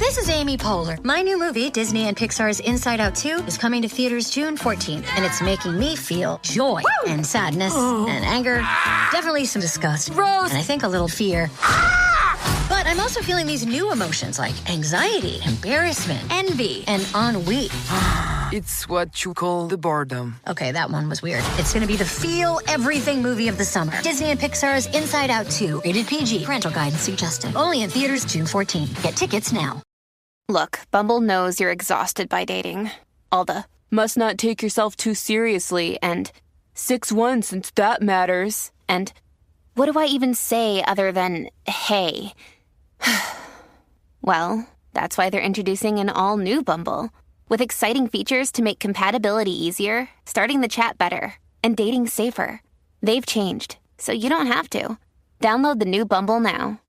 This is Amy Poehler. My new movie, Disney and Pixar's Inside Out 2, is coming to theaters June 14th, and it's making me feel joy and sadness and anger, definitely some disgust, and I think a little fear. But I'm also feeling these new emotions like anxiety, embarrassment, envy, and ennui. It's what you call the boredom. Okay, that one was weird. It's going to be the feel everything movie of the summer. Disney and Pixar's Inside Out 2, rated PG, parental guidance suggested. Only in theaters June 14th. Get tickets now. Look, Bumble knows you're exhausted by dating. All the must not take yourself too seriously and 6'1" since that matters. And what do I even say other than hey? Well, that's why they're introducing an all-new Bumble with exciting features to make compatibility easier, starting the chat better, and dating safer. They've changed, so you don't have to. Download the new Bumble now.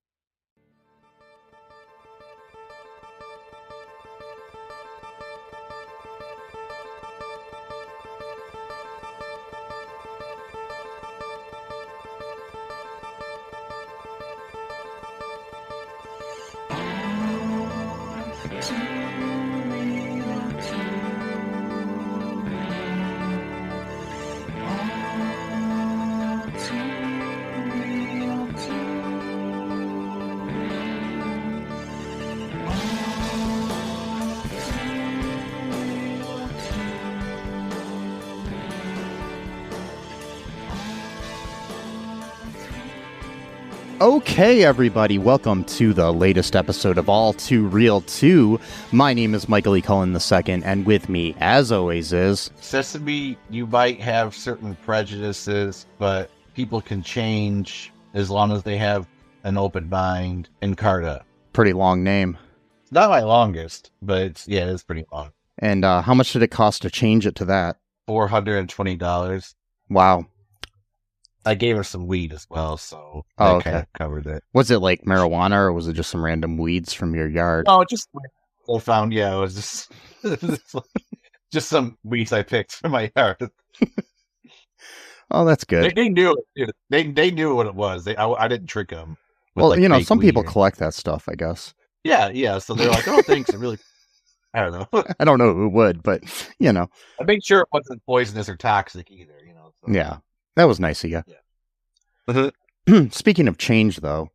Okay, everybody, welcome to the latest episode of All Too Real 2. My name is Michael E. Cullen II, and with me, as always, is... Sesame, you might have certain prejudices, but people can change as long as they have an open mind. And Carta. Pretty long name. It's not my longest, but it's pretty long. And how much did it cost to change it to that? $420. Wow. I gave her some weed as well, so that kind of covered it. Was it like marijuana, or was it just some random weeds from your yard? No, just I found. Yeah, it was just some weeds I picked from my yard. Oh, that's good. They knew it. They knew what it was. I didn't trick them. Well, some people collect that stuff, I guess. Yeah. So they're like, "Oh, thanks." I don't know. I don't know who would, but I made sure it wasn't poisonous or toxic either. So. Yeah. That was nice of you. Yeah. Speaking of change, though,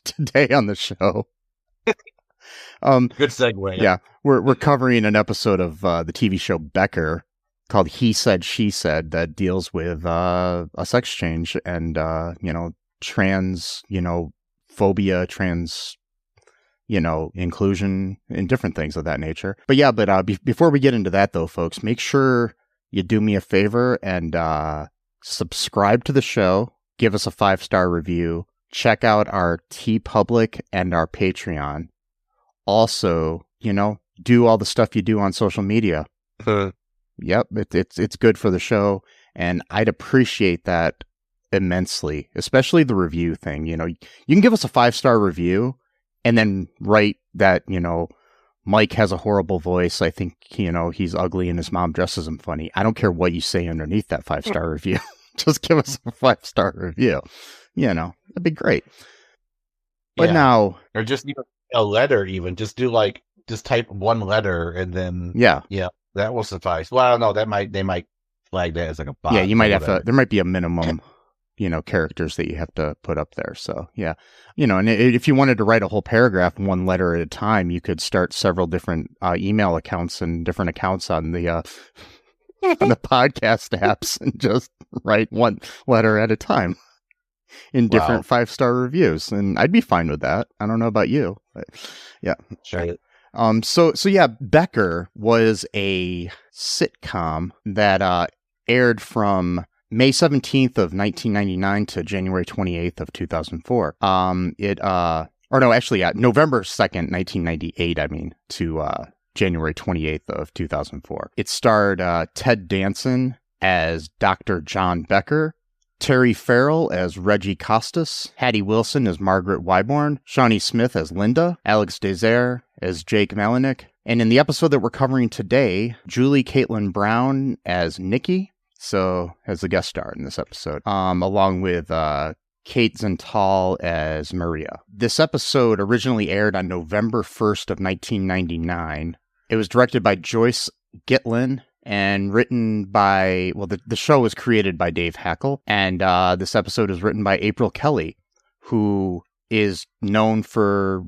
today on the show, good segue. Yeah, we're covering an episode of the TV show Becker called He Said, She Said that deals with a sex change and trans phobia, trans inclusion, and different things of that nature. But before we get into that, though, folks, make sure you do me a favor and subscribe to the show, give us a 5-star review, check out our TeePublic and our Patreon. Also, do all the stuff you do on social media. Yep, it's good for the show, and I'd appreciate that immensely, especially the review thing. You can give us a 5-star review and then write that, Mike has a horrible voice. I think, he's ugly and his mom dresses him funny. I don't care what you say underneath that 5-star review. Just give us a 5-star review. That'd be great. But now... Or just a letter even. Just type one letter and then... Yeah, that will suffice. Well, I don't know. They might flag that as like a bot. Yeah, you might have to... There might be a minimum... characters that you have to put up there. So, yeah. And if you wanted to write a whole paragraph, one letter at a time, you could start several different email accounts and different accounts on the on the podcast apps and just write one letter at a time in different 5-star reviews. And I'd be fine with that. I don't know about you, but yeah. Sure. Becker was a sitcom that aired from May 17th of 1999 to January 28th of 2004. November 2nd, 1998, to January 28th of 2004. It starred Ted Danson as Dr. John Becker, Terry Farrell as Reggie Costas, Hattie Wilson as Margaret Wyborn, Shawnee Smith as Linda, Alex Desire as Jake Malinik, and in the episode that we're covering today, Julie Caitlin Brown as Nikki, so as the guest star in this episode, along with Kate Zental as Maria. This episode originally aired on November 1st of 1999. It was directed by Joyce Gitlin and written by, well, the show was created by Dave Hackle, and this episode is written by April Kelly, who is known for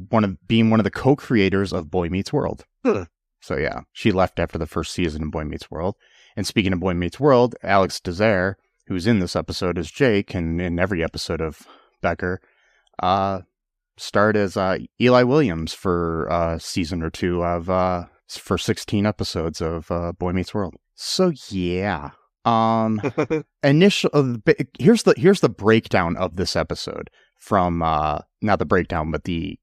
being one of the co-creators of Boy Meets World. So yeah, she left after the first season of Boy Meets World. And speaking of Boy Meets World, Alex Desire, who's in this episode as Jake, and in every episode of Becker, starred as Eli Williams for a season or two of for 16 episodes of Boy Meets World. So yeah, here's the breakdown of this episode from not the breakdown, but the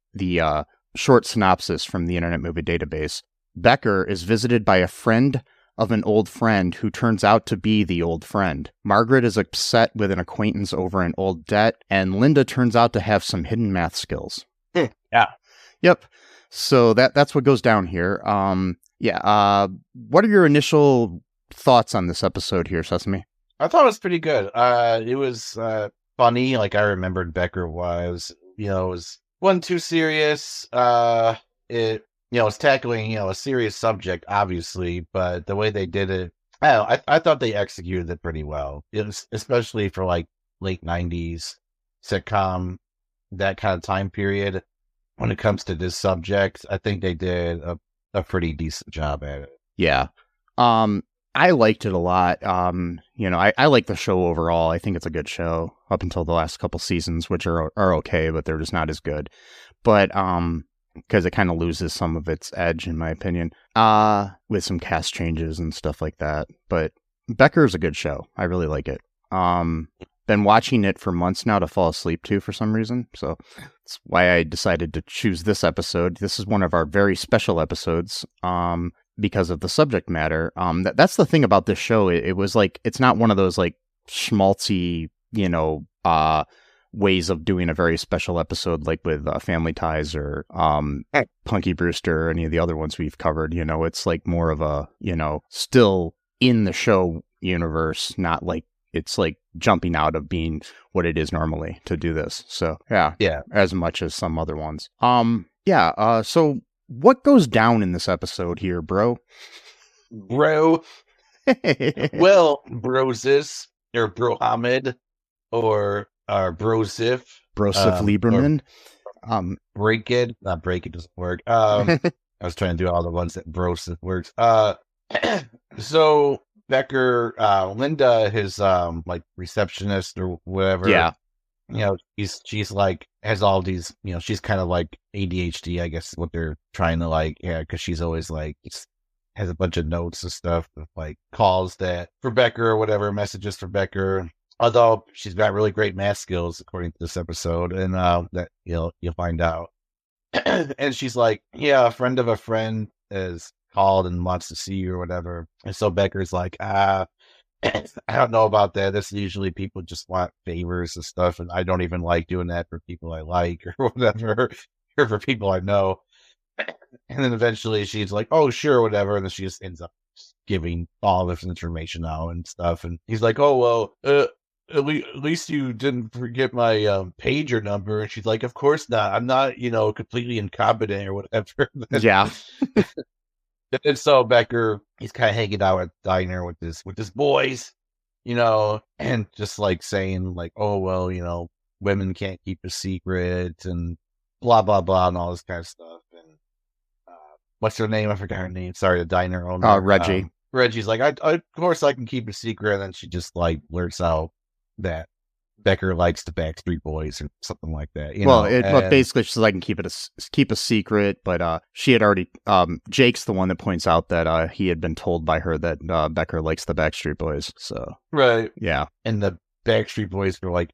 short synopsis from the Internet Movie Database. Becker is visited by a friend of an old friend who turns out to be the old friend. Margaret is upset with an acquaintance over an old debt, and Linda turns out to have some hidden math skills. Yeah. Yep. So that's what goes down here. What are your initial thoughts on this episode here, Sesame? I thought it was pretty good. It was funny. Like, I remembered Becker was, it wasn't too serious. It's tackling, a serious subject, obviously, but the way they did it, I thought they executed it pretty well. It was, especially for like late 90s sitcom, that kind of time period. When it comes to this subject, I think they did a pretty decent job at it. Yeah. I liked it a lot. I like the show overall. I think it's a good show up until the last couple seasons, which are okay, but they're just not as good. But, because it kind of loses some of its edge, in my opinion, with some cast changes and stuff like that. But Becker is a good show. I really like it. Been watching it for months now to fall asleep to for some reason. So that's why I decided to choose this episode. This is one of our very special episodes because of the subject matter. That's the thing about this show. It was like, it's not one of those like schmaltzy, ways of doing a very special episode like with Family Ties or Punky Brewster or any of the other ones we've covered. It's like more of a, still in the show universe, not like it's like jumping out of being what it is normally to do this. So yeah, as much as some other ones. So what goes down in this episode here, bro? Well, Brosis or Brohamid or Brosif Lieberman. Break it doesn't work. I was trying to do all the ones that Brosif works. So Becker, Linda, his like receptionist or whatever. Yeah. She's like has all these. She's kind of like ADHD, I guess, is what they're trying to like. Yeah, because she's always like has a bunch of notes and stuff with like calls that for Becker or whatever, messages for Becker. Although she's got really great math skills, according to this episode, and that you'll find out. And she's like, yeah, a friend of a friend is called and wants to see you or whatever. And so Becker's like, I don't know about that. That's usually people just want favors and stuff, and I don't even like doing that for people I like or whatever, or for people I know. And then eventually she's like, oh, sure, whatever. And then she just ends up giving all this information out and stuff. And he's like, oh, well, at least you didn't forget my pager number. And she's like, of course not. I'm not, completely incompetent or whatever. Yeah. And so Becker, he's kind of hanging out at the diner with his boys, and just like saying like, oh, well, women can't keep a secret and blah, blah, blah, and all this kind of stuff. And what's her name? I forgot her name. Sorry, the diner owner. Reggie. Reggie's like, of course I can keep a secret. And then she just like blurts out that Becker likes the Backstreet Boys or something like that. But basically she's like, I can keep a secret, but she had already, Jake's the one that points out that he had been told by her that Becker likes the Backstreet Boys. So right, yeah, and the Backstreet Boys were like,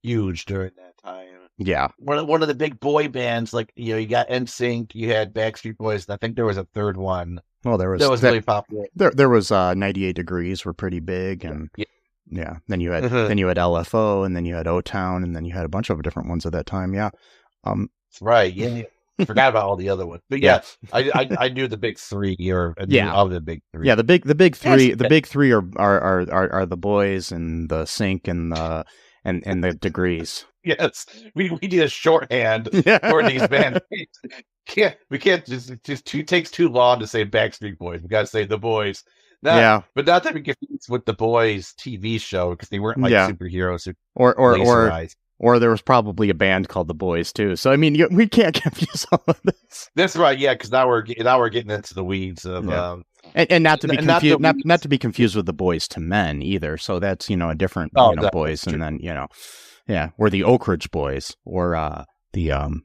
huge during that time. Yeah, one of the big boy bands, like you got NSYNC, you had Backstreet Boys, and I think there was a third one. Well, that was really popular. There was 98 Degrees were pretty big, and yeah. Then you had LFO, and then you had O-Town, and then you had a bunch of different ones at that time. Yeah, right. Yeah, forgot about all the other ones, but yeah, I knew the big three, of the big three. Yeah, the big three. The big three are the boys and the Sync and and the degrees. Yes, we need a shorthand for these bands. We can't just it takes too long to say Backstreet Boys. We got to say the Boys. But not that we confused with the Boys TV show because they weren't like superheroes or there was probably a band called the Boys too. So I mean, we can't confuse all of this. That's right, yeah, because now we're getting into the weeds of and not to be confused, not to be confused with the Boys to Men either. So that's a different Boys, and then or the Oak Ridge Boys or the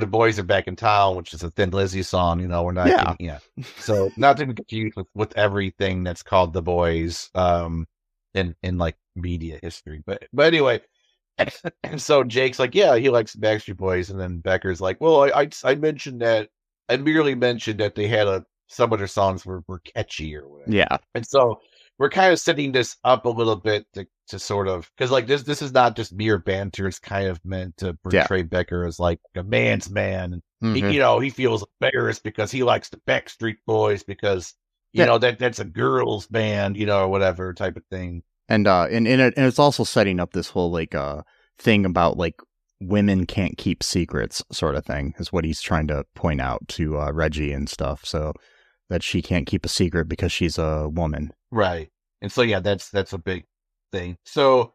Boys Are Back in Town, which is a Thin Lizzy song. We're not So not to be confused with everything that's called the Boys in like media history. But anyway, and so Jake's like, yeah, he likes Backstreet Boys, and then Becker's like, well, I mentioned that. I merely mentioned that they had some of their songs were catchy or whatever. Yeah, and so we're kind of setting this up a little bit to sort of, because like this is not just mere banter. It's kind of meant to portray Becker as like a man's man. Mm-hmm. He feels embarrassed because he likes the Backstreet Boys because that's a girls' band, or whatever type of thing. And it's also setting up this whole like thing about like women can't keep secrets sort of thing is what he's trying to point out to Reggie and stuff. So that she can't keep a secret because she's a woman. Right. And so, yeah, that's a big thing. So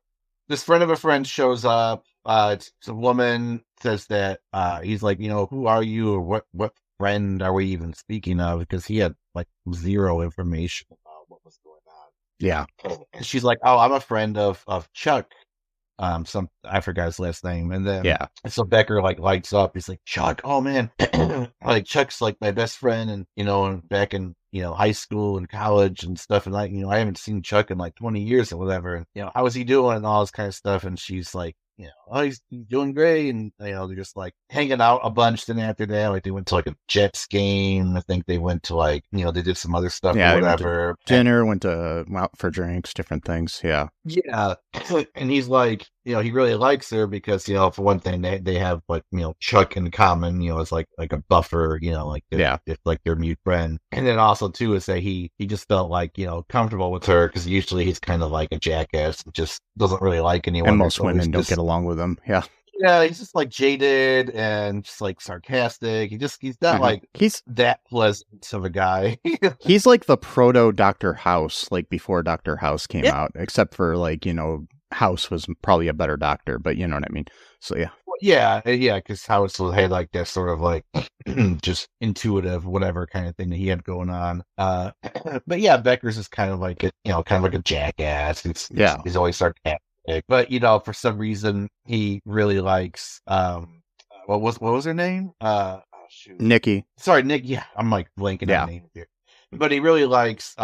this friend of a friend shows up. It's a woman, says that he's like, who are you, or what friend are we even speaking of? Because he had like zero information about what was going on. Yeah. And she's like, oh, I'm a friend of Chuck. I forgot his last name. And then and so Becker like lights up. He's like, Chuck, oh man, like Chuck's like my best friend, and back in high school and college and stuff, and like I haven't seen Chuck in like 20 years or whatever, and how is he doing and all this kind of stuff. And she's like, oh, he's doing great, and they're just like hanging out a bunch. Then after that, like they went to like a Jets game. I think they went to like they did some other stuff or whatever. Dinner, went to out for drinks, different things. Yeah. And he's like, he really likes her because for one thing they have like Chuck in common. It's like a buffer. It's like their mute friend. And then also too is that he just felt like comfortable with her because usually he's kind of like a jackass, just doesn't really like anyone. And most women don't get along with him. Yeah, he's just like jaded and just like sarcastic. He's not like he's that pleasant of a guy. He's like the proto Dr. House, like before Dr. House came out, except for like House was probably a better doctor, but you know what I mean. So because House had like that sort of like just intuitive whatever kind of thing that he had going on. But yeah, Becker's is kind of like a jackass. He's always sarcastic. But for some reason he really likes what was her name? Nikki. Sorry, Nick. Yeah, I'm like blanking on names here. But he really likes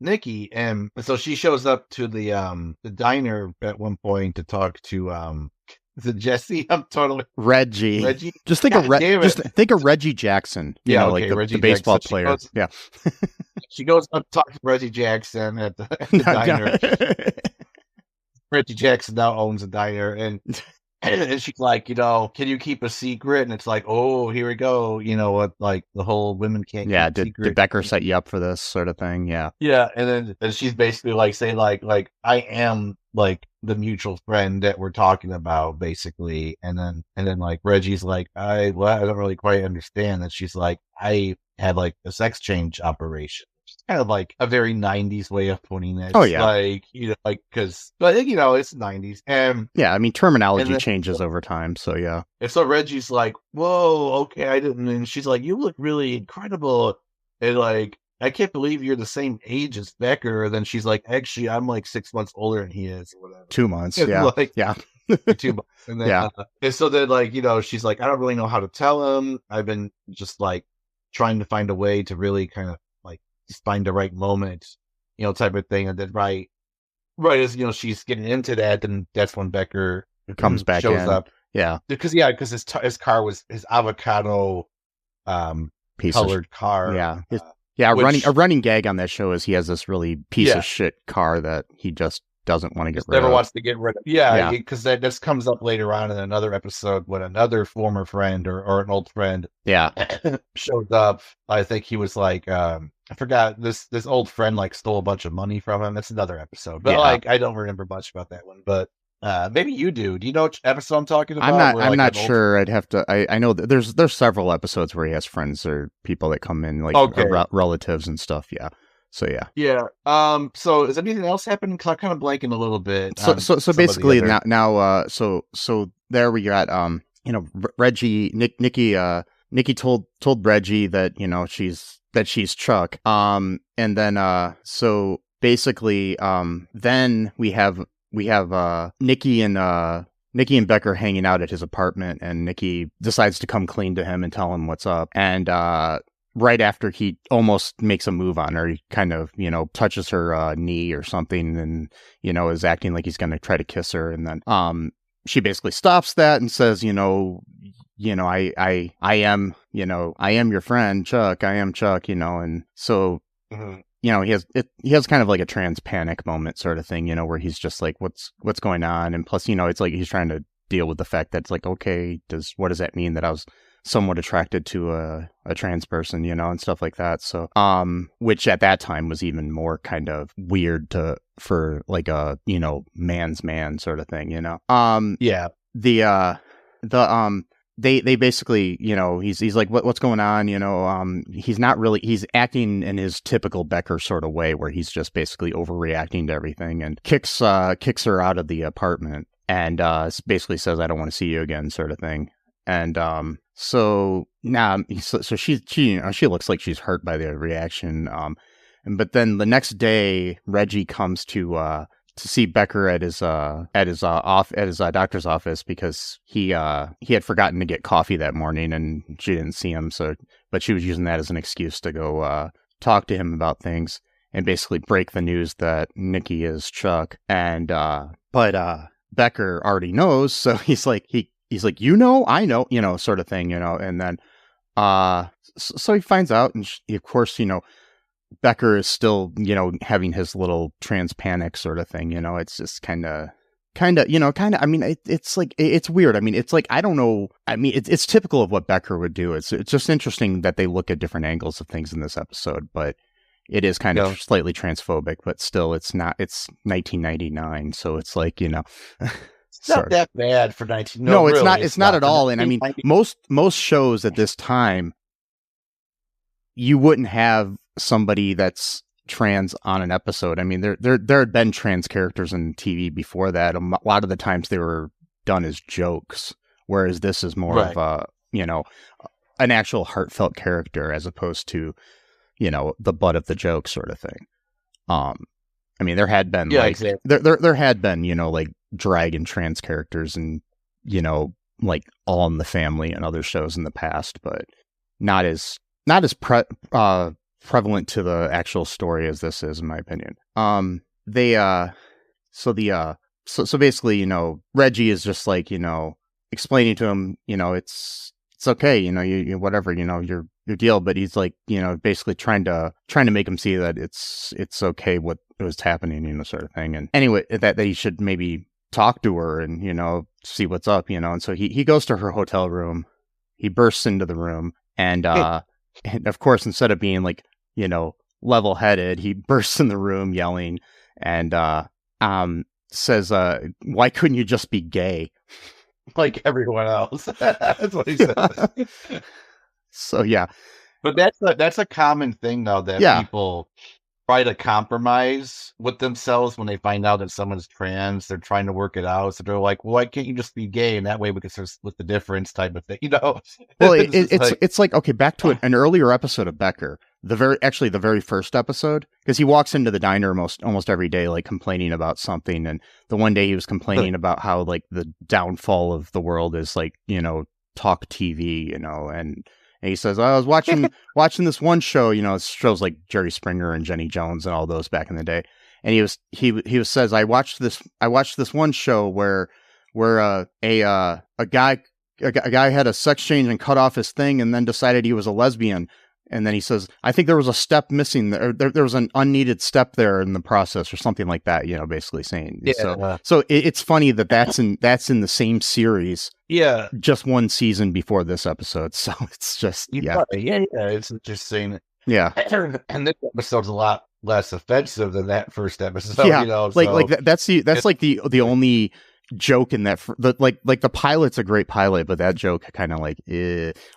Nikki, and so she shows up to the diner at one point to talk to is it Jesse? I'm totally Reggie. Just think of Reggie Jackson. Like the baseball player. She goes up to talk to Reggie Jackson at the diner. Reggie Jackson now owns a diner, and she's like, can you keep a secret? And it's like, oh, here we go. What, like the whole women can't keep a secret. Did Becker set you up for this sort of thing? Yeah. Yeah. And then she's basically like saying like I am like the mutual friend that we're talking about, basically. And then like Reggie's like, I don't really quite understand. And she's like, I had like a sex change operation. Kind of like a very 90s way of putting it. Oh yeah, like because but it's 90s, and I mean terminology changes over time. So yeah, and so Reggie's like, "Whoa, okay, I didn't." And she's like, "You look really incredible," and like, I can't believe you're the same age as Becker. And then she's like, "Actually, I'm like 6 months older than he is, or whatever." 2 months, and 2 months, and then and so then like she's like, "I don't really know how to tell him. I've been just like trying to find a way to really kind of find the right moment, type of thing." And then right as she's getting into that, then that's when Becker comes back, shows up. Because his car was his avocado colored car. A running gag on that show is he has this really piece of shit car that he just doesn't want to get Just rid never of. wants to get rid of. Yeah, because that this comes up later on in another episode when another former friend or an old friend shows up. I think he was like, I forgot, this old friend like stole a bunch of money from him. It's another episode, but like I don't remember much about that one. But maybe you do. Do you know which episode I'm talking about? I'm not sure. I'd have to. I know that there's several episodes where he has friends or people that come in, like relatives and stuff. Yeah. So yeah. So is anything else happening? Cause I'm kind of blanking a little bit. So basically now so there we got Reggie Nikki told Reggie that she's Chuck. And then so basically then we have Nikki and Becker hanging out at his apartment, and Nikki decides to come clean to him and tell him what's up. And right after he almost makes a move on her, he kind of, touches her knee or something and, is acting like he's going to try to kiss her. And then she basically stops that and says, I am your friend, Chuck. I am Chuck, and so, he has kind of like a trans panic moment sort of thing, where he's just like, what's going on? And plus, it's like he's trying to deal with the fact that it's like, okay, what does that mean that I was somewhat attracted to a trans person, and stuff like that. So, which at that time was even more kind of weird for like a, man's man sort of thing, Yeah. They basically, he's like, what's going on? He's not really, he's acting in his typical Becker sort of way where he's just basically overreacting to everything and kicks her out of the apartment and basically says, I don't want to see you again sort of thing. And so now, so she looks like she's hurt by the reaction. But then the next day, Reggie comes to see Becker at his doctor's office because he had forgotten to get coffee that morning and she didn't see him. But she was using that as an excuse to go talk to him about things and basically break the news that Nikki is Chuck. And but Becker already knows, so he's like I know, sort of thing, and then, so he finds out, and of course, Becker is still, having his little trans panic sort of thing, it's just kind of, I mean, it's like, it's weird. I mean, it's like, I don't know. I mean, it's typical of what Becker would do. It's just interesting that they look at different angles of things in this episode, but it is kind of slightly transphobic, but still it's 1999. So it's like, It's not that bad for 19. No, it's really, not. It's not at all. And I mean, most shows at this time, you wouldn't have somebody that's trans on an episode. I mean, there had been trans characters in TV before that. A lot of the times they were done as jokes, whereas this is more of a, an actual heartfelt character as opposed to, the butt of the joke sort of thing. I mean, there had been exactly. there had been, like drag trans characters and, like All in the Family and other shows in the past, but not as prevalent to the actual story as this is, in my opinion. So basically, Reggie is just like, explaining to him, it's okay, you whatever, your deal, but he's like, basically trying to make him see that it's okay what was happening, sort of thing. And anyway, that he should maybe talk to her and, see what's up, and so he goes to her hotel room, he bursts into the room and of course, instead of being like, level-headed, he bursts in the room yelling and says, why couldn't you just be gay? Like everyone else. That's what he says. So, yeah. But that's a common thing, though, that people try to compromise with themselves when they find out that someone's trans. They're trying to work it out. So they're like, well, why can't you just be gay? And that way we can sort of split the difference type of thing, Well, it's like, okay, back to an earlier episode of Becker. The very first episode, because he walks into the diner almost every day, like complaining about something. And the one day he was complaining about how like the downfall of the world is like, talk TV, and he says, I was watching this one show, it shows like Jerry Springer and Jenny Jones and all those back in the day. And he says, I watched this one show where a guy had a sex change and cut off his thing and then decided he was a lesbian. And then he says, I think there was a step missing there. There was an unneeded step there in the process or something like that, basically saying. Yeah. So it's funny that's in the same series. Yeah. Just one season before this episode. So it's just, Yeah. It's interesting. Yeah. And this episode's a lot less offensive than that first episode, Yeah. That's the only joke in that the pilot's a great pilot, but that joke kind of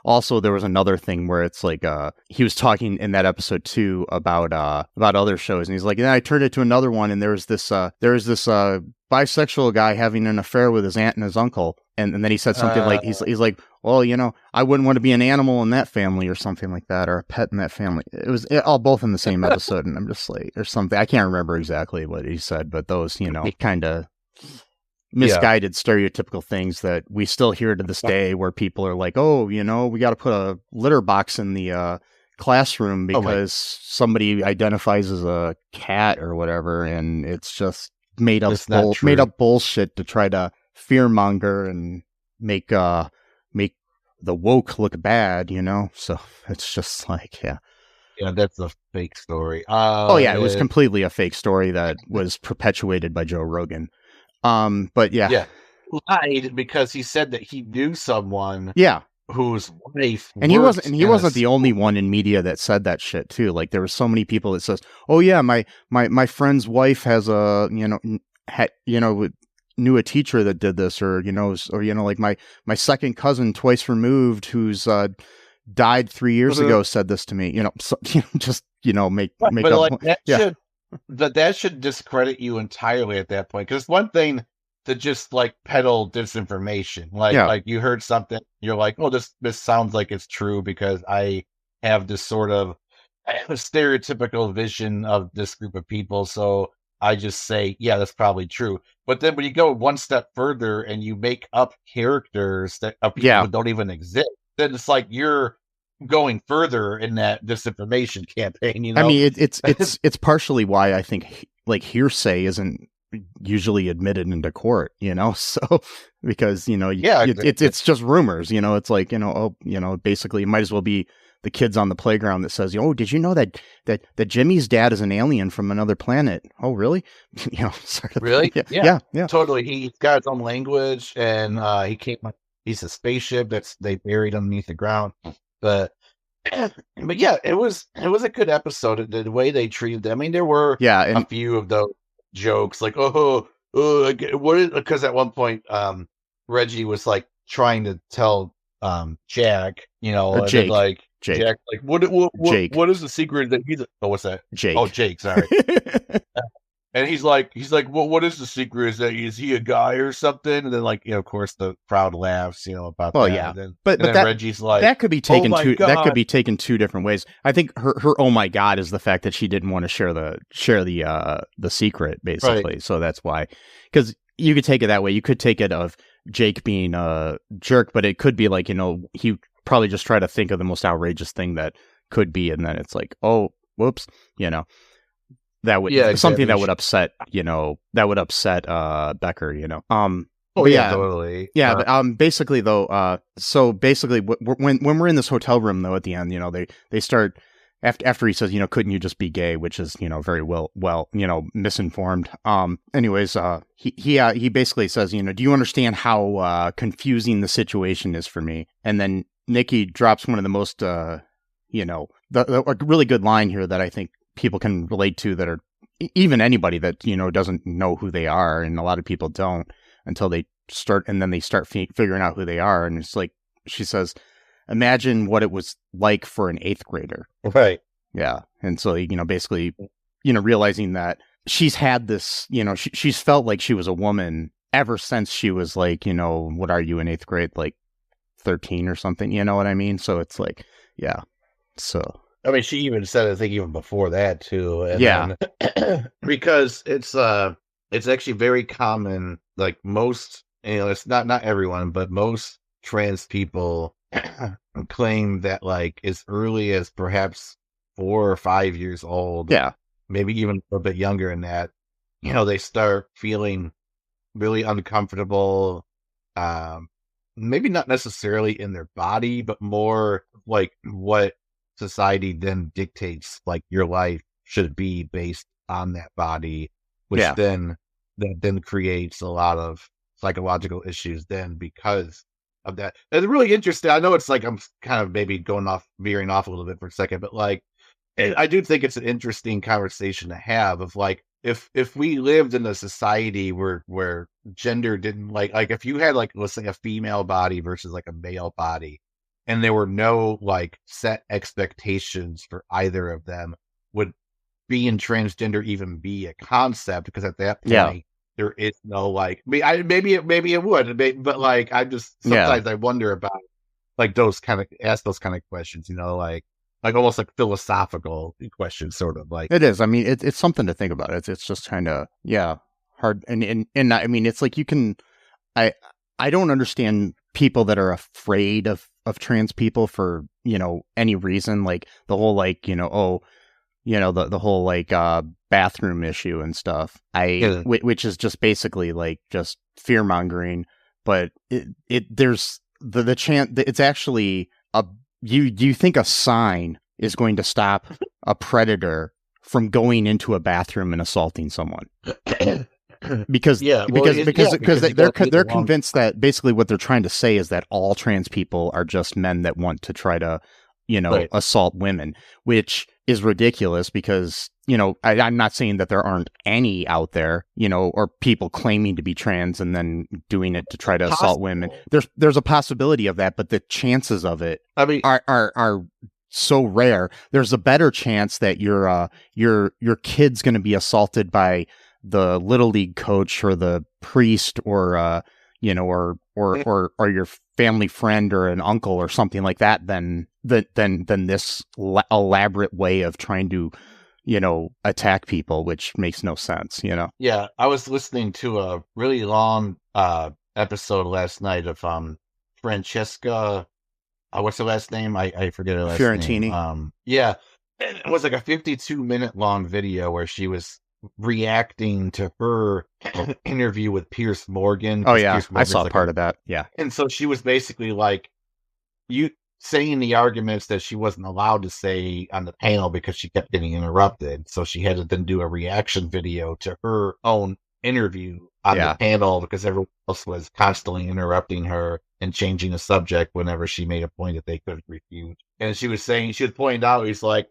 also there was another thing where it's like he was talking in that episode too about other shows, and he's like, and then I turned it to another one, and there's this bisexual guy having an affair with his aunt and his uncle, and then he said something like he's like, well, I wouldn't want to be an animal in that family or something like that, or a pet in that family. It was all both in the same episode, and I'm just like, or something, I can't remember exactly what he said, but those kind of misguided stereotypical things that we still hear to this day, where people are like, oh, we got to put a litter box in the classroom because somebody identifies as a cat or whatever, and it's just made up bullshit to try to fearmonger and make the woke look bad, so it's just like, that's a fake story. It was completely a fake story that was perpetuated by Joe Rogan. But lied because he said that he knew someone whose wife, and he wasn't the only one in media that said that shit too. Like, there were so many people that says, oh yeah, my friend's wife has knew a teacher that did this, or like my second cousin twice removed who's died 3 years ago said this to me, make but up that that should discredit you entirely at that point, because it's one thing to just peddle disinformation, like you heard something, you're like, oh, this sounds like it's true because I have this sort of stereotypical vision of this group of people, so I just say, yeah, that's probably true. But then when you go one step further and you make up characters of people who don't even exist, then it's like you're going further in that disinformation campaign. I mean, it's partially why I think hearsay isn't usually admitted into court, so because it's just rumors, it's like, basically it might as well be the kids on the playground that says, oh, did you know that Jimmy's dad is an alien from another planet? Oh, really? Sort of. Really? Yeah, totally. He's got his own language, and he's a spaceship they buried underneath the ground. But yeah, it was a good episode. The way they treated them. I mean, there were a few of those jokes, like, what is, because at one point Reggie was trying to tell Jack, and Jake. then, Jack, Jake. What is the secret that he's? Oh, what's that? Jake. Oh, Jake. Sorry. And he's like, well, what is the secret? Is he a guy or something? And then, of course, the crowd laughs, about that. Yeah. And then, but then that, Reggie's like, that could be taken that could be taken two different ways. I think her oh my god is the fact that she didn't want to share the secret, basically. Right. So that's why, because you could take it that way. You could take it of Jake being a jerk, but it could be he probably just try to think of the most outrageous thing that could be, and then it's like, oh, whoops, that would something that would upset Becker, totally. But basically though, when we're in this hotel room though, at the end, they start after he says, couldn't you just be gay, which is very well misinformed. Anyways, he basically says, do you understand how confusing the situation is for me? And then Nikki drops one of the most a really good line here that I think people can relate to, that are even anybody that doesn't know who they are, and a lot of people don't until they start, and then they start figuring out who they are. And it's like, she says, imagine what it was like for an 8th grader. Right. Yeah. And so, basically, realizing that she's had this, she's felt like she was a woman ever since she was what are you in 8th grade? 13 or something, you know what I mean? So it's like, yeah. So I mean, she even said, I think even before that too. And then, because it's actually very common. Most, it's not everyone, but most trans people claim that as early as perhaps 4 or 5 years old, maybe even a bit younger than that, they start feeling really uncomfortable. Maybe not necessarily in their body, but more what society then dictates like your life should be based on that body, which then creates a lot of psychological issues then because of that. It's really interesting. I know it's like I'm kind of maybe veering off a little bit for a second, but like I do think it's an interesting conversation to have of like if we lived in a society where gender didn't like if you had like let's say a female body versus like a male body and there were no like set expectations for either of them, would being transgender even be a concept? Because at that point there is no like maybe it would, but like I just sometimes I wonder about like ask those kind of questions, you know, like almost like philosophical questions, sort of like it is. I mean, it's something to think about. It's just kind of hard, and I mean, it's like you can. I don't understand people that are afraid of trans people for any reason, like the whole like the whole like bathroom issue and stuff. Which is just basically like just fear mongering, but there's the chance that it's actually do you think a sign is going to stop a predator from going into a bathroom and assaulting someone? Because they're convinced that basically what they're trying to say is that all trans people are just men that want to try to assault women, which is ridiculous because I'm not saying that there aren't any out there, or people claiming to be trans and then doing it to try to assault women. There's a possibility of that, but the chances of it are so rare. There's a better chance that your kid's going to be assaulted by the little league coach or the priest or your family friend or an uncle or something like that than this elaborate way of trying to attack people, which makes no sense. Yeah, I was listening to a really long episode last night of Francesca. What's her last name? I forget her last Fiorentini. name. Yeah, it was like a 52-minute long video where she was reacting to her interview with Piers Morgan. Oh yeah, I saw part of that. Yeah, and so she was basically like saying the arguments that she wasn't allowed to say on the panel because she kept getting interrupted. So she had to then do a reaction video to her own interview on the panel because everyone else was constantly interrupting her and changing the subject whenever she made a point that they couldn't refute. And she was saying, she would point out, he's like,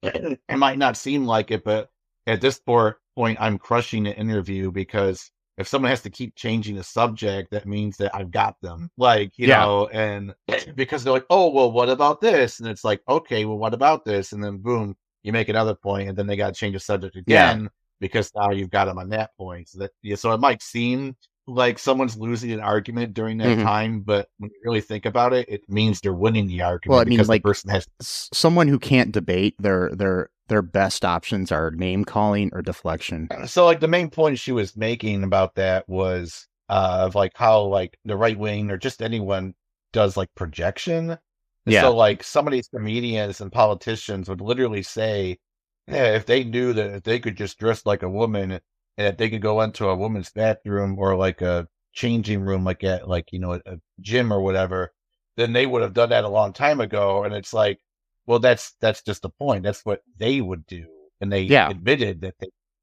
it might not seem like it, but at this point, I'm crushing the interview because if someone has to keep changing the subject, that means that I've got them. Like, you know, and because they're like, oh, well, what about this? And it's like, okay, well, what about this? And then boom, you make another point, and then they got to change the subject again because now you've got them on that point. So so it might seem like someone's losing an argument during that time, but when you really think about it, it means they're winning the argument. Well, I mean, because like the person has someone who can't debate, their best options are name calling or deflection. So like the main point she was making about that was of like how like the right wing or just anyone does like projection. And so like some of these comedians and politicians would literally say, if they knew that if they could just dress like a woman and that they could go into a woman's bathroom or like a changing room, like at like, a gym or whatever, then they would have done that a long time ago. And it's like, well, that's just the point. That's what they would do. And they admitted that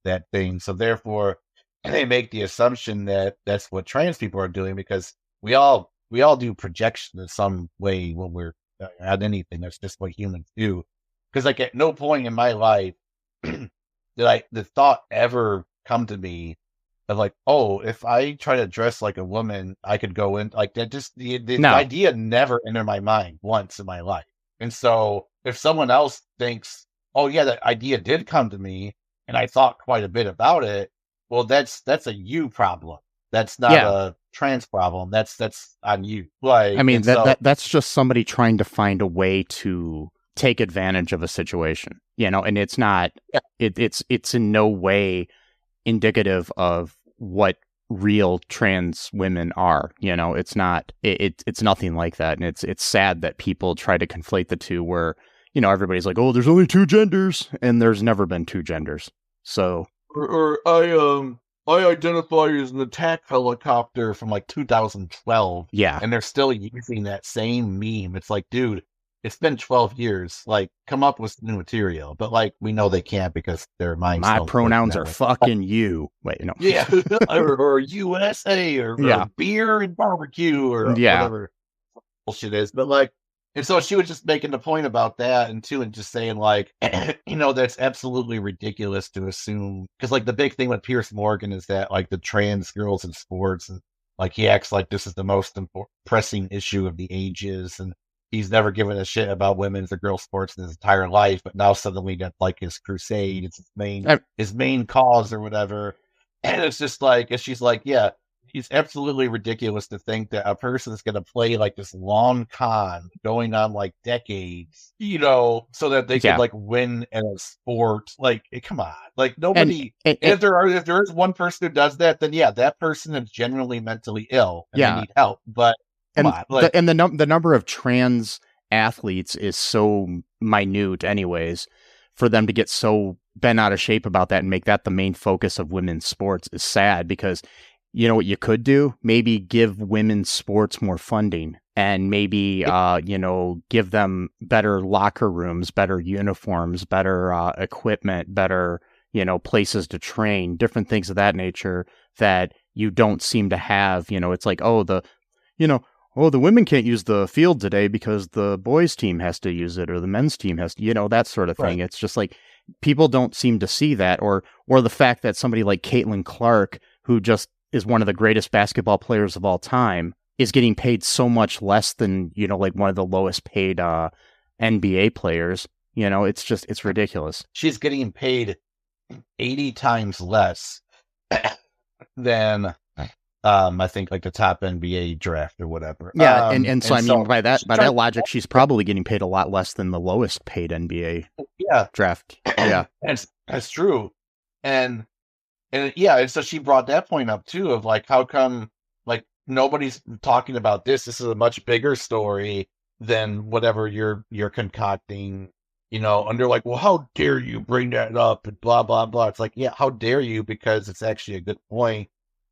that thing. So therefore they make the assumption that that's what trans people are doing because we all do projection in some way when we're at anything. That's just what humans do. Because like at no point in my life did the thought ever come to me of like, oh, if I try to dress like a woman, I could go in like that. Just the idea never entered my mind once in my life. And so if someone else thinks, oh yeah, that idea did come to me and I thought quite a bit about it, well, that's a you problem. That's not a trans problem. That's on you. Like, I mean, that's just somebody trying to find a way to take advantage of a situation, and it's not, it's in no way indicative of what real trans women are. It's not, it's nothing like that. And it's sad that people try to conflate the two where, everybody's like, oh, there's only two genders, and there's never been two genders. So, or I identify as an attack helicopter from like 2012. Yeah. And they're still using that same meme. It's like, dude, it's been 12 years. Like, come up with new material. But like, we know they can't because their minds My don't work pronouns that are way. fucking you. Wait, no. Yeah, or USA, or beer and barbecue, or whatever bullshit is. But like, and so she was just making the point about that, and just saying like, that's absolutely ridiculous to assume, because like the big thing with Pierce Morgan is that like the trans girls in sports, and like he acts like this is the most pressing issue of the ages, and he's never given a shit about women's or girls sports in his entire life, but now suddenly that's like his crusade, it's his main cause or whatever. And it's just like, and she's like, yeah, it's absolutely ridiculous to think that a person is going to play like this long con going on like decades, so that they can like win in a sport. Like, come on, like nobody. And if there is one person who does that, then yeah, that person is genuinely mentally ill and they need help. But come on, like, the number of trans athletes is so minute, anyways. For them to get so bent out of shape about that and make that the main focus of women's sports is sad, because you know what you could do? Maybe give women's sports more funding, and maybe, give them better locker rooms, better uniforms, better equipment, better, places to train, different things of that nature that you don't seem to have. It's like, the women can't use the field today because the boys team has to use it, or the men's team has to, that sort of thing. Right. It's just like, people don't seem to see that, or the fact that somebody like Caitlin Clark, who just is one of the greatest basketball players of all time, is getting paid so much less than, like one of the lowest paid NBA players. It's ridiculous. She's getting paid 80 times less than I think like the top NBA draft or whatever. Yeah, so by that logic, she's probably getting paid a lot less than the lowest paid NBA draft. Yeah, that's true. And so she brought that point up too, of like, how come like nobody's talking about this? This is a much bigger story than whatever you're concocting, and they're like, well, how dare you bring that up and blah blah blah. It's like, yeah, how dare you, because it's actually a good point,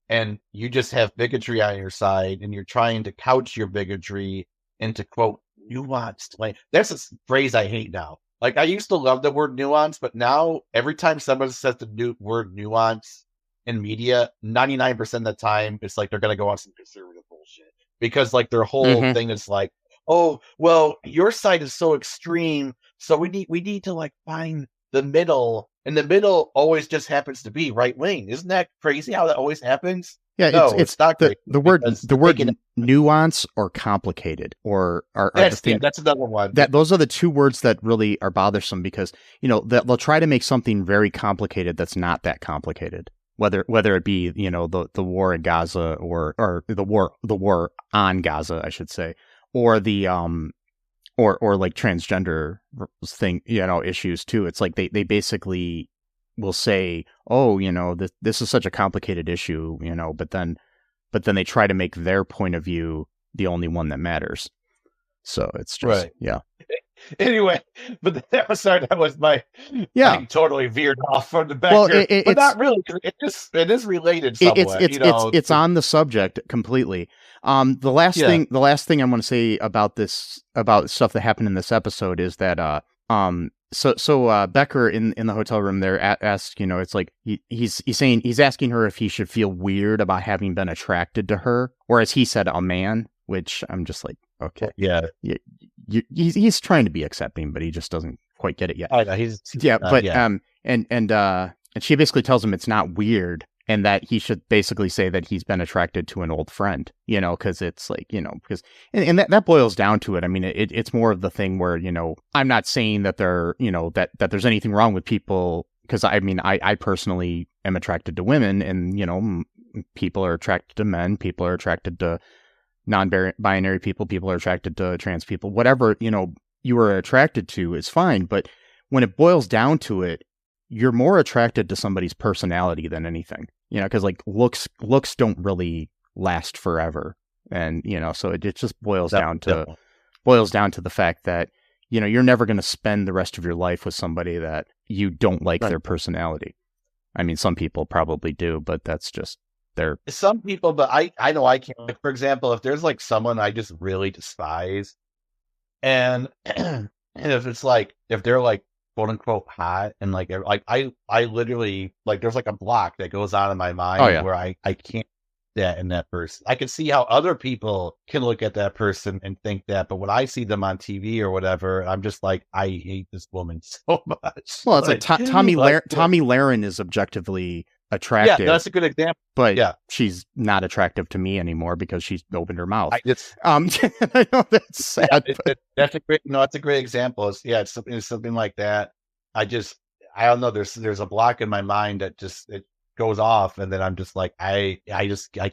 and you just have bigotry on your side, and you're trying to couch your bigotry into, quote, nuanced. Like, that's a phrase I hate now. Like, I used to love the word nuance, but now every time someone says the word nuance in media, 99% of the time, it's like they're going to go on some conservative bullshit. Because, like, their whole thing is like, oh, well, your side is so extreme, so we need to, like, find the middle. And the middle always just happens to be right wing. Isn't that crazy how that always happens? Yeah, no, it's not great. The word nuance or complicated are that's another one. Those are the two words that really are bothersome, because they'll try to make something very complicated that's not that complicated. Whether it be the war in Gaza, or the war on Gaza, I should say, or the or like transgender thing, issues too. It's like they basically will say, oh, this is such a complicated issue, but then they try to make their point of view the only one that matters. So it's just, yeah. Anyway, but that was my, I totally veered off from the Becker, well, but not really. It is related somewhat. It's on the subject completely. The last thing I'm going to say about stuff that happened in this episode is that, So Becker in the hotel room there asked, it's like he's asking her if he should feel weird about having been attracted to her, or as he said, a man, which I'm just like, okay, he's trying to be accepting, but he just doesn't quite get it yet. I know, and she basically tells him it's not weird, and that he should basically say that he's been attracted to an old friend, because it's like, because, and that boils down to it. I mean, it's more of the thing where, I'm not saying that there, that there's anything wrong with people, because I mean, I personally am attracted to women, and, people are attracted to men, people are attracted to non-binary people are attracted to trans people, whatever, you are attracted to is fine. But when it boils down to it, you're more attracted to somebody's personality than anything. Because like looks don't really last forever, and so it just boils down to the fact that you're never going to spend the rest of your life with somebody that you don't like their personality. I mean, some people probably do, but that's just some people. But I know I can't. Like, for example, if there's like someone I just really despise, And and if it's like if they're like quote unquote hot and like I literally like there's like a block that goes on in my mind Oh yeah. where I can't see that in that person. I can see how other people can look at that person and think that, but when I see them on TV or whatever, I'm just like, I hate this woman so much. Well, it's like Tommy Lahren is objectively attractive. Yeah, that's a good example. But yeah, she's not attractive to me anymore because she's opened her mouth. I know that's sad. That's a great. No, that's a great example. It's something like that. I don't know. There's a block in my mind that just it goes off, and then I'm just like I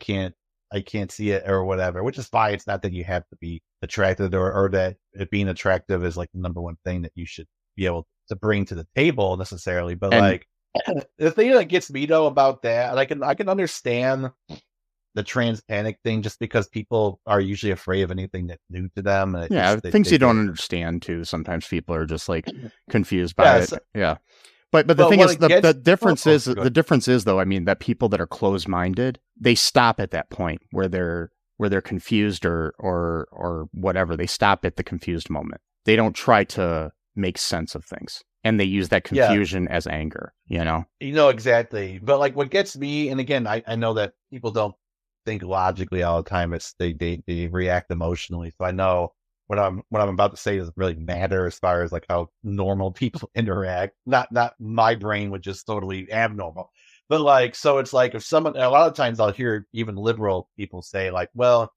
can't see it or whatever. Which is fine. It's not that you have to be attracted or that it being attractive is like the number one thing that you should be able to bring to the table necessarily. But like. The thing that gets me though about that, I can understand the trans panic thing just because people are usually afraid of anything that's new to them. And things you don't understand too. Sometimes people are just like confused by it. Yeah. But the thing is, the difference is though, I mean, that people that are closed-minded, they stop at that point where they're confused or whatever. They stop at the confused moment. They don't try to make sense of things. And they use that confusion as anger, you know? Exactly. But like what gets me, and again, I know that people don't think logically all the time. It's they react emotionally. So I know what I'm about to say doesn't really matter as far as like how normal people interact. Not my brain, which is totally abnormal. But like, so it's like if someone, a lot of times I'll hear even liberal people say like, well,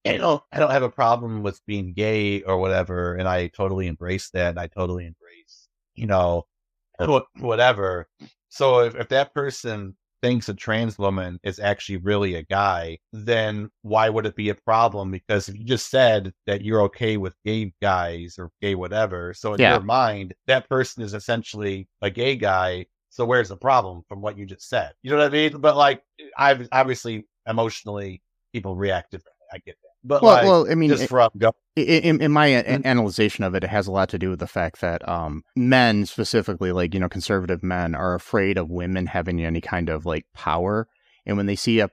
I don't have a problem with being gay or whatever. And I totally embrace that. And I totally embrace whatever. So if that person thinks a trans woman is actually really a guy, then why would it be a problem? Because if you just said that you're okay with gay guys or gay whatever, so in your mind, that person is essentially a gay guy. So where's the problem from what you just said? You know what I mean? But like, I've obviously emotionally people react differently. I get that. But well, I mean, just from in my analyzation of it, it has a lot to do with the fact that men, specifically, like, conservative men, are afraid of women having any kind of like power. And when they see a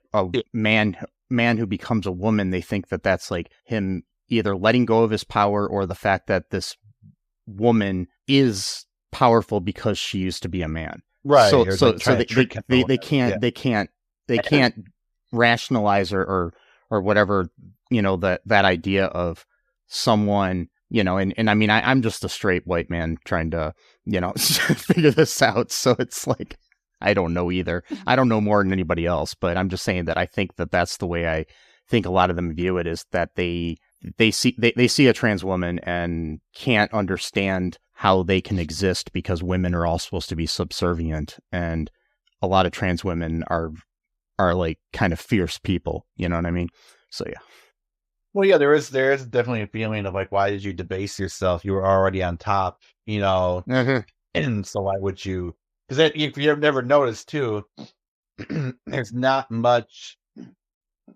man who becomes a woman, they think that that's like him either letting go of his power or the fact that this woman is powerful because she used to be a man. Right. So they can't rationalize or whatever, that idea of someone, and I mean, I'm just a straight white man trying to, figure this out. So it's like, I don't know either. I don't know more than anybody else, but I'm just saying that I think that that's the way I think a lot of them view it, is that they see a trans woman and can't understand how they can exist because women are all supposed to be subservient. And a lot of trans women are like kind of fierce people. You know what I mean? So, yeah. Well, yeah, there is definitely a feeling of like, why did you debase yourself? You were already on top, Mm-hmm. And so why would you? Because if you've never noticed too, there's not much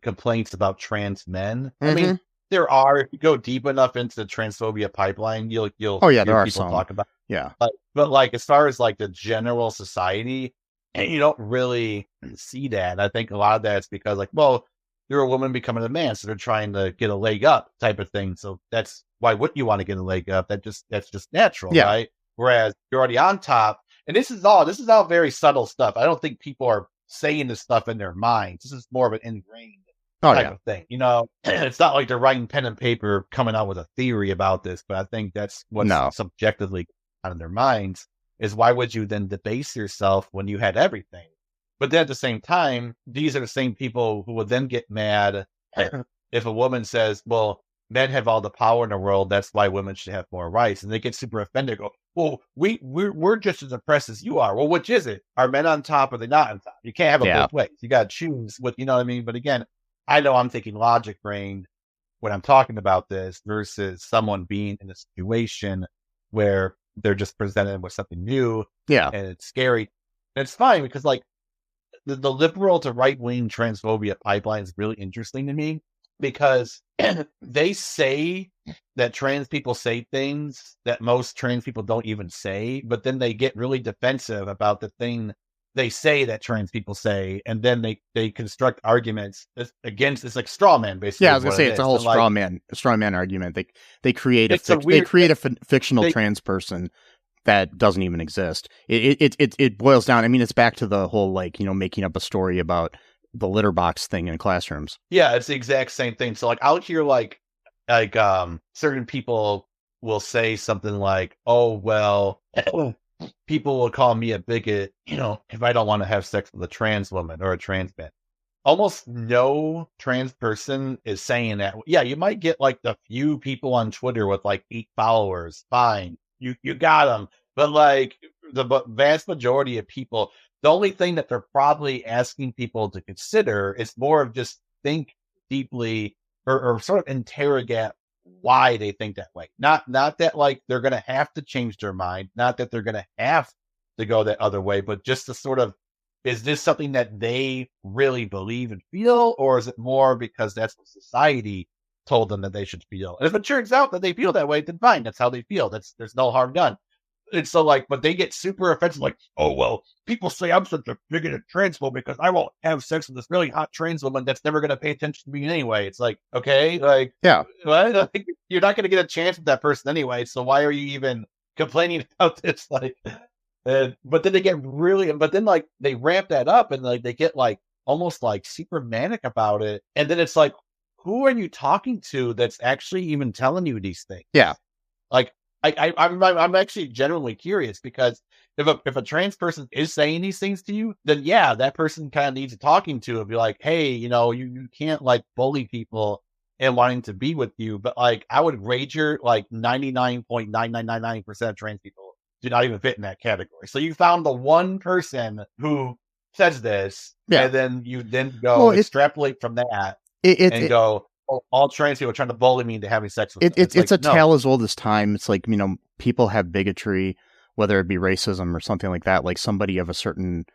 complaints about trans men. Mm-hmm. I mean, there are. If you go deep enough into the transphobia pipeline, you'll there are people some. talk about. Yeah, but like as far as like the general society, and you don't really see that. I think a lot of that is because like, well, you're a woman becoming a man, so they're trying to get a leg up type of thing. So that's why wouldn't you want to get a leg up? That's just natural, right? Whereas you're already on top, and this is all very subtle stuff. I don't think people are saying this stuff in their minds. This is more of an ingrained type of thing. It's not like they're writing pen and paper coming out with a theory about this, but I think that's what's subjectively out of their minds, is why would you then debase yourself when you had everything? But then at the same time, these are the same people who would then get mad if a woman says, well, men have all the power in the world, that's why women should have more rights. And they get super offended, go, well, we're just as oppressed as you are. Well, which is it? Are men on top or are they not on top? You can't have it both ways. You got to choose what, you know what I mean? But again, I know I'm thinking logic brain when I'm talking about this versus someone being in a situation where they're just presented with something new. Yeah. And it's scary. And it's fine because like, the liberal to right-wing transphobia pipeline is really interesting to me because they say that trans people say things that most trans people don't even say, but then they get really defensive about the thing they say that trans people say, and then they construct arguments against this, like straw man, basically. Yeah, I was gonna say it's a whole straw man argument. They create a fictional trans person that doesn't even exist. It boils down. I mean, it's back to the whole like, you know, making up a story about the litter box thing in classrooms. Yeah, it's the exact same thing. So like I'll hear like certain people will say something like, "Oh well." People will call me a bigot, you know, if I don't want to have sex with a trans woman or a trans man. Almost no trans person is saying that. Yeah, you might get like the few people on Twitter with like 8 followers. Fine, you got them. But like the vast majority of people, the only thing that they're probably asking people to consider is more of just think deeply or sort of interrogate why they think that way. Not that like they're going to have to change their mind, not that they're going to have to go that other way, but just to sort of, is this something that they really believe and feel, or is it more because that's what society told them that they should feel? And if it turns out that they feel that way, then fine, that's how they feel. There's no harm done. And so like, but they get super offensive, like, oh, well, people say I'm such a bigoted transphobe because I won't have sex with this really hot trans woman that's never going to pay attention to me anyway. It's like, okay, like, yeah, well, you're not going to get a chance with that person anyway. So why are you even complaining about this? Like, but then they get really, but then like they ramp that up and like they get like almost like super manic about it. And then it's like, who are you talking to that's actually even telling you these things? Yeah. Like, I'm actually genuinely curious, because if a trans person is saying these things to you, then yeah, that person kind of needs a talking to and be like, hey, you know, you can't like bully people and wanting to be with you. But like, I would wager like 99.9999% of trans people do not even fit in that category. So you found the one person who says this, and then you go extrapolate from that and go, oh, all trans people are trying to bully me into having sex with them. It's like, a tale as old as time. It's like, you know, people have bigotry, whether it be racism or something like that. Like somebody of a certain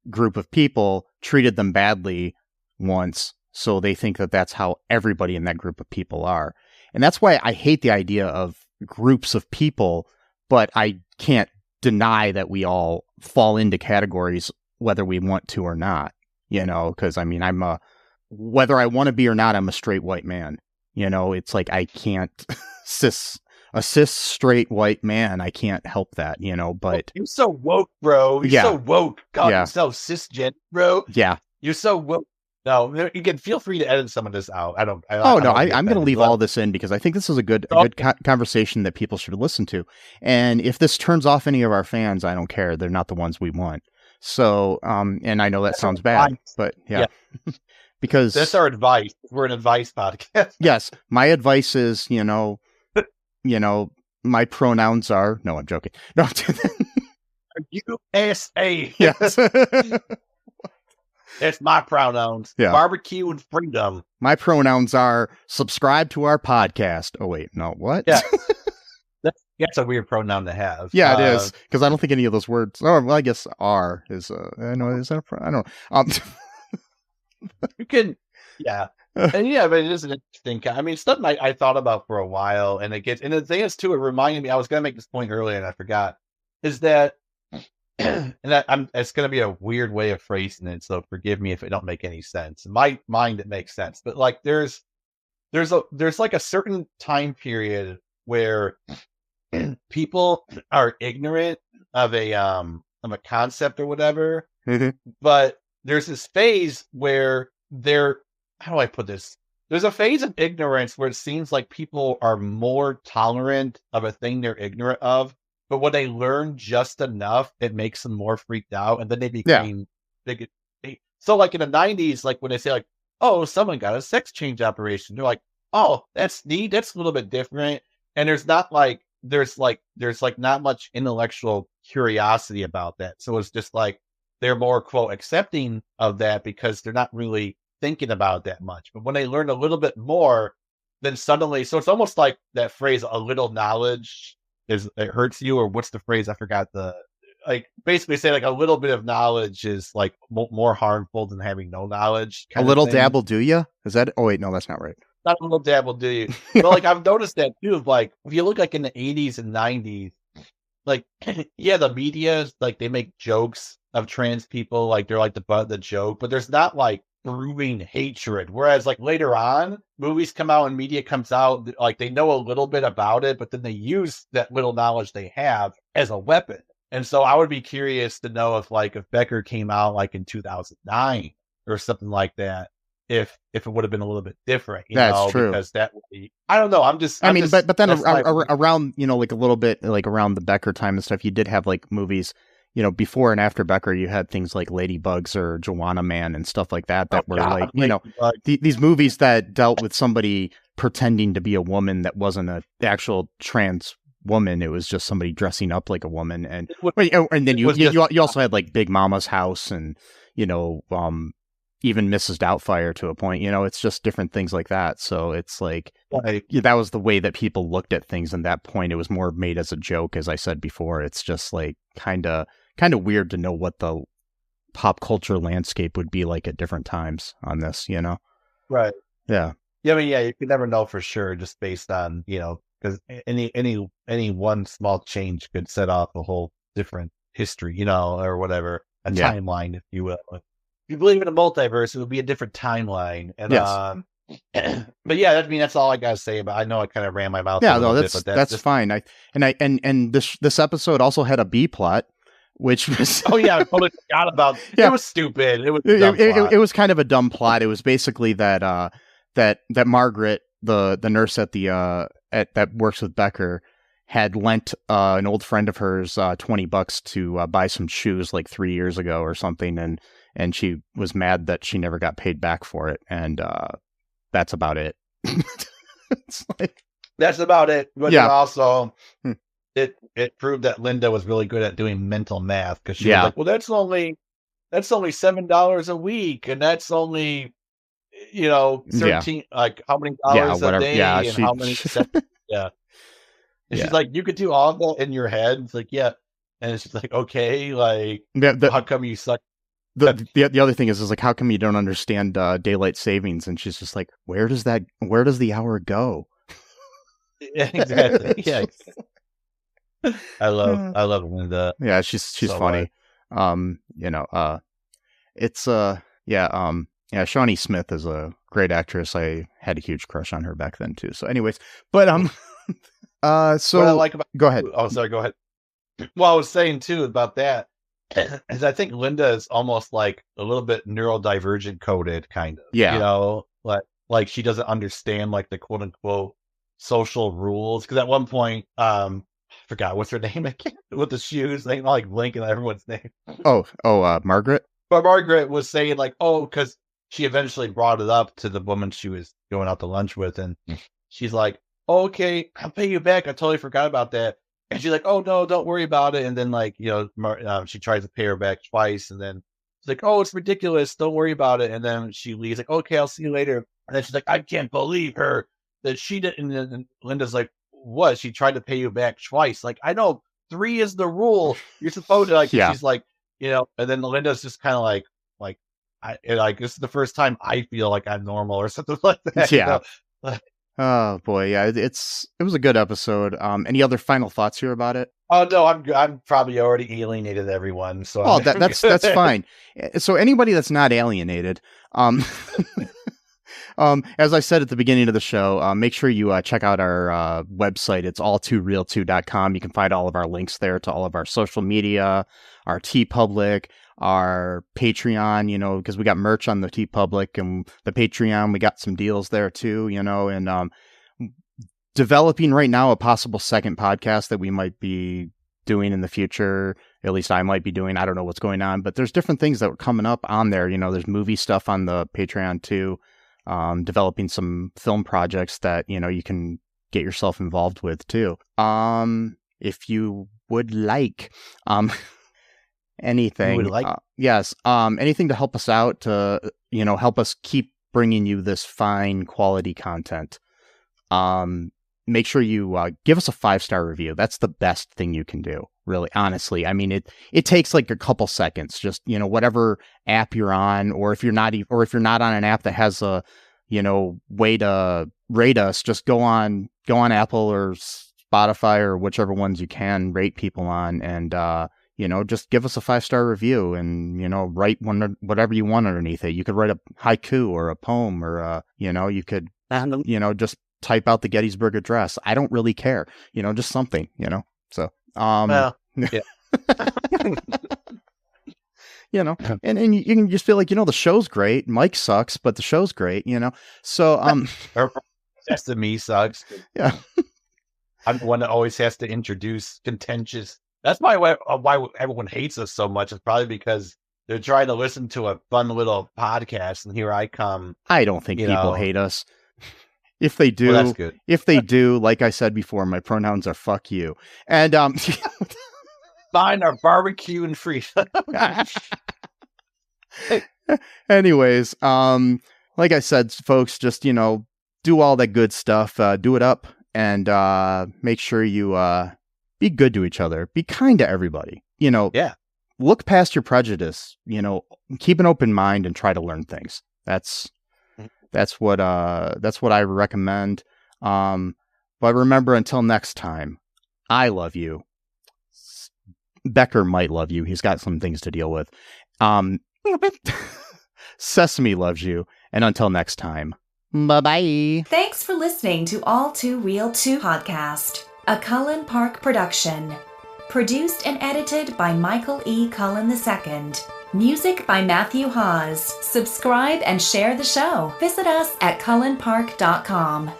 group of people treated them badly once, so they think that that's how everybody in that group of people are. And that's why I hate the idea of groups of people, but I can't deny that we all fall into categories whether we want to or not, you know, because I mean, whether I want to be or not, I'm a straight white man. You know, it's like I can't a cis straight white man. I can't help that, you know, but you're so woke, bro. You're so woke. God, you're so cisgender, bro. Yeah. You're so woke. No, you can feel free to edit some of this out. I'm going to leave all this in because I think this is a good conversation that people should listen to. And if this turns off any of our fans, I don't care. They're not the ones we want. So, and I know that sounds bad, but yeah. Because that's our advice. We're an advice podcast. Yes. My advice is, you know, my pronouns are, no, I'm joking. No. USA. Yes. That's my pronouns. Yeah. Barbecue and freedom. My pronouns are subscribe to our podcast. Oh, wait. No, what? Yeah. That's a weird pronoun to have. Yeah, it is. Because I don't think any of those words. Oh, well, I guess R is. I know. Is that a pronoun? I don't know. You can. Yeah. And yeah, but it is an interesting. I mean, stuff I thought about for a while, and it gets. And the thing is, too, it reminded me. I was going to make this point earlier, and I forgot. Is that. And it's going to be a weird way of phrasing it, so forgive me if it don't make any sense. In my mind, it makes sense, but like there's like a certain time period where people are ignorant of a concept or whatever, but there's this phase where how do I put this? There's a phase of ignorance where it seems like people are more tolerant of a thing they're ignorant of. But when they learn just enough, it makes them more freaked out, and then they became big. So, like in the 90s, like when they say, like, "Oh, someone got a sex change operation," they're like, "Oh, that's neat. That's a little bit different." And there's not much intellectual curiosity about that. So it's just like they're more quote accepting of that because they're not really thinking about it that much. But when they learn a little bit more, then suddenly, so it's almost like that phrase, "a little knowledge." It hurts you, or what's the phrase? I forgot basically say like a little bit of knowledge is like more harmful than having no knowledge. A little dabble do you? Is that? Oh wait, no, that's not right. Not a little dabble do you? But like I've noticed that too. Of like if you look like in the 80s and 90s, like, yeah, the media, like, they make jokes of trans people, like, they're, like, the butt of the joke, but there's not, like, brewing hatred. Whereas, like, later on, movies come out and media comes out, like, they know a little bit about it, but then they use that little knowledge they have as a weapon. And so I would be curious to know if Becker came out, like, in 2009 or something like that, if it would have been a little bit different, That's true. because that would be, I don't know. But then around, like a little bit, like around the Becker time and stuff, you did have like movies, before and after Becker, you had things like Ladybugs or Joanna Man and stuff like that were like, these movies that dealt with somebody pretending to be a woman that wasn't an actual trans woman. It was just somebody dressing up like a woman. And then you also had like Big Mama's House and, even Mrs. Doubtfire to a point, it's just different things like that. So it's like, that was the way that people looked at things. And that point, it was more made as a joke. As I said before, it's just like kind of weird to know what the pop culture landscape would be like at different times on this, Right. Yeah. Yeah. I mean, you could never know for sure just based on, because any one small change could set off a whole different history, or whatever, a timeline, if you will. If you believe in a multiverse, it would be a different timeline. And yes. But yeah, that's all I gotta say about. I know I kind of ran my mouth. Yeah, no, that's fine. This episode also had a B plot, which was I totally forgot about. Yeah. It was stupid. It was kind of a dumb plot. It was basically that that Margaret, the nurse at the that works with Becker, had lent an old friend of hers $20 to buy some shoes like 3 years ago or something, and she was mad that she never got paid back for it, and that's about it. It's like, that's about it. But also, it proved that Linda was really good at doing mental math, because she was like, well, that's only $7 a week, and that's only 13 like how many dollars a day, and how many And she's like, you could do all of that in your head. It's like, yeah. And it's just like, okay, like, how come you suck? The other thing is like, how come you don't understand daylight savings? And she's just like, where does the hour go? Yeah, exactly. Yeah. I love Linda. Yeah, she's so funny. Shawnee Smith is a great actress. I had a huge crush on her back then too. So anyways, but so what I like about, go ahead. Oh, sorry, go ahead. Well, I was saying too about that is I think Linda is almost like a little bit neurodivergent coded, kind of. Yeah. Like she doesn't understand like the quote unquote social rules. Because at one point, I forgot what's her name again with the shoes. They like blinking at everyone's name. Margaret. But Margaret was saying like, because she eventually brought it up to the woman she was going out to lunch with, and she's like, okay, I'll pay you back. I totally forgot about that. And she's like, oh, no, don't worry about it. And then, like, she tries to pay her back twice. And then she's like, oh, it's ridiculous. Don't worry about it. And then she leaves, like, okay, I'll see you later. And then she's like, I can't believe her that she didn't. And then Linda's like, what? She tried to pay you back twice. Like, I know 3 is the rule. You're supposed to, like, she's like, and then Linda's just kind of like, this is the first time I feel like I'm normal or something like that. Yeah. Oh boy, yeah, it was a good episode. Any other final thoughts here about it? Oh no, I'm probably already alienated everyone. So that's fine. So anybody that's not alienated, as I said at the beginning of the show, make sure you check out our website. It's all2real2.com. You can find all of our links there to all of our social media, our TeePublic, our Patreon, because we got merch on the TeePublic and the Patreon. We got some deals there too, and developing right now a possible second podcast that we might be doing in the future. At least I might be doing. I don't know what's going on, but there's different things that are coming up on there. There's movie stuff on the Patreon too. Developing some film projects that, you can get yourself involved with too. If you would like, anything, yes, anything to help us out, to, help us keep bringing you this fine quality content. Make sure you give us a 5-star review. That's the best thing you can do, really, honestly. I mean, it takes like a couple seconds, just, whatever app you're on, or if you're not on an app that has a, way to rate us, just go on Apple or Spotify or whichever ones you can rate people on, and just give us a 5-star review, and write whatever you want underneath it. You could write a haiku or a poem, or you could just type out the Gettysburg Address. I don't really care, just something, So well, yeah. And you can just feel like, the show's great. Mike sucks, but the show's great, So that's the me sucks. Yeah. I'm the one that always has to introduce contentious. That's why everyone hates us so much. It's probably because they're trying to listen to a fun little podcast, and here I come. I don't think people hate us. If they do, well, that's good. If they do, like I said before, my pronouns are fuck you. And mine are barbecue and free. Anyways, like I said, folks, just do all that good stuff. Do it up, and make sure you be good to each other. Be kind to everybody. Yeah. Look past your prejudice. Keep an open mind and try to learn things. That's what I recommend. But remember, until next time, I love you. Becker might love you. He's got some things to deal with. Sesame loves you. And until next time, bye-bye. Thanks for listening to All Too Real 2 podcast, a Cullen Park production. Produced and edited by Michael E. Cullen II. Music by Matthew Hawes. Subscribe and share the show. Visit us at cullenpark.com.